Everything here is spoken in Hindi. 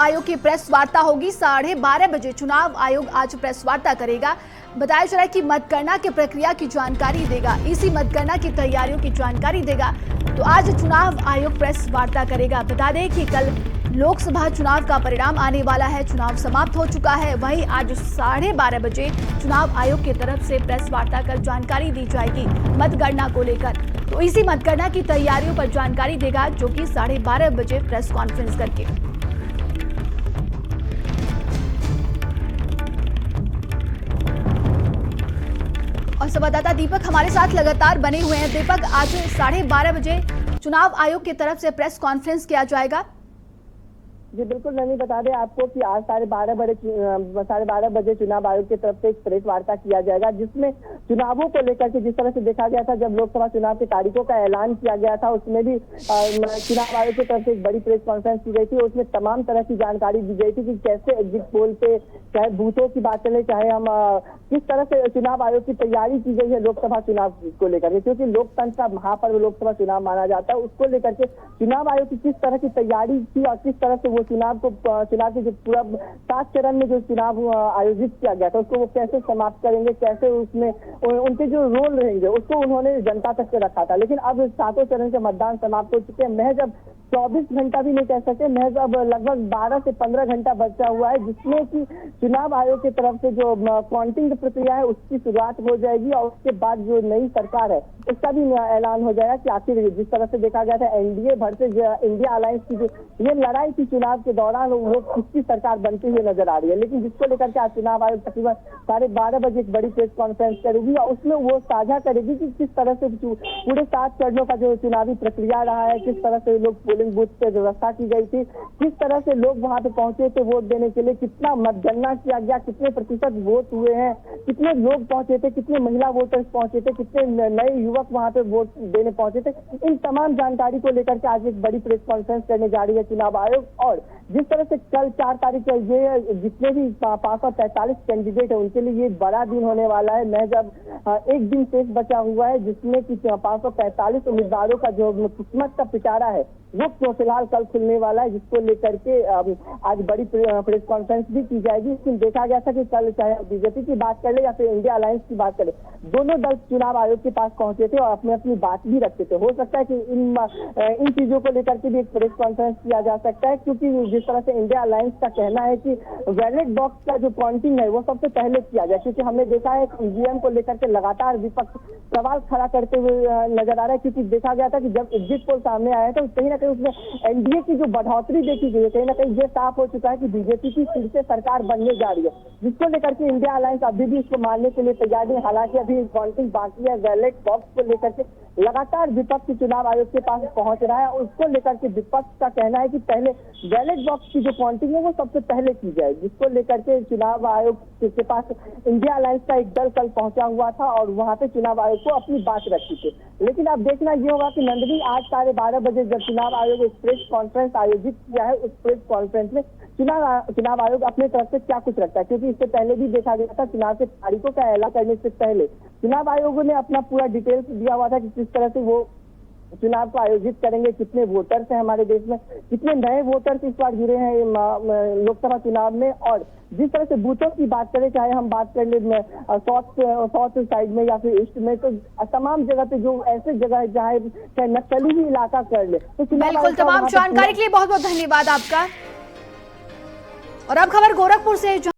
आयोग की प्रेस वार्ता होगी 12:30 बजे। चुनाव आयोग आज प्रेस वार्ता करेगा। बताया जा रहा है कि मतगणना की प्रक्रिया की जानकारी देगा, इसी मतगणना की तैयारियों की जानकारी देगा। तो आज चुनाव आयोग प्रेस वार्ता करेगा। बता दें कि कल लोकसभा चुनाव का परिणाम आने वाला है, चुनाव समाप्त हो चुका है। वहीं आज 12:30 बजे चुनाव आयोग की तरफ से प्रेस वार्ता कर जानकारी दी जाएगी मतगणना को लेकर। तो इसी मतगणना की तैयारियों पर जानकारी देगा, जो कि 12:30 बजे प्रेस कॉन्फ्रेंस करके। और संवाददाता दीपक हमारे साथ लगातार बने हुए हैं। दीपक, आज 12:30 बजे चुनाव आयोग की तरफ से प्रेस कॉन्फ्रेंस किया जाएगा। जी बिल्कुल, ननी बता दें आपको कि आज 12:30 बजे चुनाव आयोग की तरफ से एक प्रेस वार्ता किया जाएगा, जिसमें चुनावों को लेकर के जिस तरह से देखा गया था, जब लोकसभा चुनाव की तारीखों का ऐलान किया गया था, उसमें भी चुनाव आयोग की तरफ से एक बड़ी प्रेस कॉन्फ्रेंस की गई थी। उसमें तमाम तरह की जानकारी दी गई थी कि कैसे एग्जिट पोल पे, चाहे बूथों की बात चले, चाहे हम किस तरह से चुनाव आयोग की तैयारी की गई है लोकसभा चुनाव को लेकर के, क्योंकि लोकतंत्र का महापर्व लोकसभा चुनाव माना जाता है। उसको लेकर के चुनाव आयोग की किस तरह की तैयारी की और किस तरह से वो चुनाव के जो पूरा 7 चरण में जो चुनाव आयोजित किया गया था, उसको वो कैसे समाप्त करेंगे, कैसे उसमें उनके जो रोल रहेंगे, उसको उन्होंने जनता तक से रखा था। लेकिन अब 7 चरण के मतदान समाप्त हो चुके हैं। महज अब 24 घंटा भी नहीं कह सकते, महज अब लगभग 12 से 15 घंटा बचा हुआ है, जिसमें कि चुनाव आयोग की तरफ से जो काउंटिंग प्रक्रिया है उसकी शुरुआत हो जाएगी और उसके बाद जो नई सरकार है उसका भी ऐलान हो जाएगा कि आखिर जिस तरह से देखा गया था एनडीए वर्सेस इंडिया अलायंस की जो ये लड़ाई थी चुनाव के दौरान, वो किसकी सरकार बनती हुई नजर आ रही है। लेकिन जिसको लेकर के आज चुनाव आयोग तकरीबन 12:30 बजे एक बड़ी प्रेस कॉन्फ्रेंस करेगी और उसमें वो साझा करेगी कि किस तरह से पूरे 7 चरणों का जो चुनावी प्रक्रिया रहा है, किस तरह से लोग पोलिंग बूथ पे व्यवस्था की गई थी, किस तरह से लोग वहां पे पहुंचे थे वोट देने के लिए, कितना मतगणना किया गया, कितने प्रतिशत वोट हुए हैं, कितने लोग पहुंचे थे, कितने महिला वोटर्स पहुंचे थे, कितने नए युवक वहां पे वोट देने पहुंचे थे। इन तमाम जानकारी को लेकर के आज एक बड़ी प्रेस कॉन्फ्रेंस करने जा रही है चुनाव आयोग। और जिस तरह से कल 4 तारीख को ये जितने भी 543 कैंडिडेट है उनके लिए ये बड़ा दिन होने वाला है। महज अब एक दिन शेष बचा हुआ है, जिसमें कि 545 उम्मीदवारों का जो किस्मत का पिटारा है वो फिलहाल कल खुलने वाला है, जिसको लेकर के आज बड़ी प्रेस कॉन्फ्रेंस भी की जाएगी। लेकिन देखा गया था कि कल चाहे बीजेपी की बात कर ले या फिर इंडिया अलायंस की बात करें, दोनों दल चुनाव आयोग के पास पहुंचे थे और अपनी अपनी बात भी रखते थे। हो सकता है कि इन चीजों को लेकर के भी एक प्रेस कॉन्फ्रेंस किया जा सकता है, क्योंकि जिस तरह से इंडिया अलायंस का कहना है कि बैलेट बॉक्स का जो काउंटिंग है वो सबसे पहले किया जाए, क्योंकि हमने देखा है कि ईवीएम को लेकर के लगातार विपक्ष सवाल खड़ा करते हुए नजर आ रहा है। क्योंकि देखा गया था कि जब एग्जिट पोल सामने आया था, कहीं ना कहीं उसमें एनडीए की जो बढ़ोतरी देखी गई है, कहीं ना कहीं ये साफ हो चुका है कि बीजेपी की फिर से सरकार बनने जा रही है, जिसको लेकर के इंडिया अलायंस अभी भी इसको मानने के लिए तैयार नहीं। हालांकि अभी काउंटिंग बाकी है। बैलेट बॉक्स को लेकर के लगातार विपक्ष चुनाव आयोग के पास पहुंच रहा है। उसको लेकर के विपक्ष का कहना है कि पहले बैलेट बॉक्स की जो काउंटिंग है वो सबसे पहले की जाए, जिसको लेकर के चुनाव आयोग के पास इंडिया अलायंस का एक दल कल पहुंचा हुआ था और वहां पे चुनाव आयोग को अपनी बात रखी थी। लेकिन अब देखना ये होगा कि नंदनी आज 12:30 बजे जब चुनाव आयोग एक प्रेस कॉन्फ्रेंस आयोजित किया है, उस प्रेस कॉन्फ्रेंस में चुनाव आयोग अपने तरफ से क्या कुछ रखता है, क्योंकि इससे पहले भी देखा गया था चुनाव के तारीखों का ऐलान करने से पहले चुनाव आयोग ने अपना पूरा डिटेल्स दिया हुआ था कि किस तरह से वो चुनाव को आयोजित करेंगे, कितने वोटर्स हैं हमारे देश में, कितने नए वोटर्स इस बार जुड़े हैं लोकसभा चुनाव में। और जिस तरह से बूथों की बात करें, चाहे हम बात कर ले साउथ साइड में या फिर ईस्ट में, तो तमाम जगह पे जो ऐसे जगह है जहाँ चाहे नक्सली ही इलाका कर ले, तो बिल्कुल। तमाम जानकारी के लिए बहुत बहुत धन्यवाद आपका। और अब खबर गोरखपुर से।